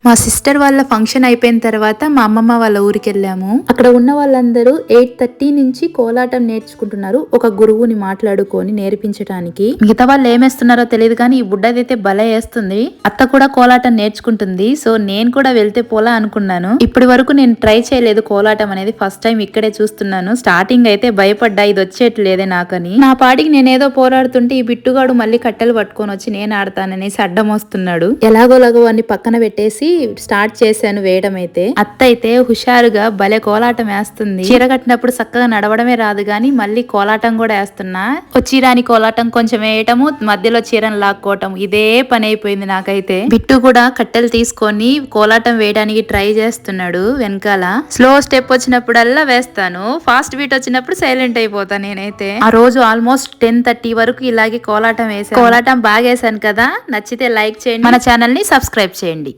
మా సిస్టర్ వాళ్ళ ఫంక్షన్ అయిపోయిన తర్వాత మా అమ్మమ్మ వాళ్ళ ఊరికి వెళ్ళాము. అక్కడ ఉన్న వాళ్ళందరూ 8:30 నుంచి కోలాటం నేర్చుకుంటున్నారు, ఒక గురువుని మాట్లాడుకొని నేర్పించడానికి. మిగతా వాళ్ళు ఏమేస్తున్నారో తెలియదు కానీ ఈ బుడ్డదైతే భలే వేస్తుంది. అత్త కూడా కోలాటం నేర్చుకుంటుంది. సో నేను కూడా వెళ్తే పోలా అనుకున్నాను. ఇప్పటి వరకు నేను ట్రై చేయలేదు కోలాటం అనేది, ఫస్ట్ టైం ఇక్కడే చూస్తున్నాను. స్టార్టింగ్ అయితే భయపడ్డా, ఇది వచ్చేట్లేదే నాకని. నా పాటికి నేనేదో పోరాడుతుంటే ఈ బిట్టుగాడు మళ్ళీ కట్టెలు పట్టుకొని వచ్చి నేను ఆడతాననేసి అడ్డం వస్తున్నాడు. ఎలాగోలాగో అన్ని పక్కన పెట్టేసి స్టార్ట్ చేశాను వేయడం. అయితే అత్త అయితే హుషారుగా భలే కోలాటం వేస్తుంది. చీర కట్టినప్పుడు చక్కగా నడవడమే రాదు గాని మళ్ళీ కోలాటం కూడా వేస్తున్నా. చీరాని కోలాటం కొంచెం వేయటము, మధ్యలో చీరను లాక్కోవటం, ఇదే పని అయిపోయింది నాకైతే. బిట్టు కూడా కట్టెలు తీసుకొని కోలాటం వేయడానికి ట్రై చేస్తున్నాడు వెనకాల. స్లో స్టెప్ వచ్చినప్పుడల్లా వేస్తాను, ఫాస్ట్ బీట్ వచ్చినప్పుడు సైలెంట్ అయిపోతాను నేనైతే. ఆ రోజు ఆల్మోస్ట్ 10:30 వరకు ఇలాగే కోలాటం వేసాను. కోలాటం బాగా వేసాను కదా, నచ్చితే లైక్ చేయండి, మన ఛానల్ ని సబ్స్క్రైబ్ చేయండి.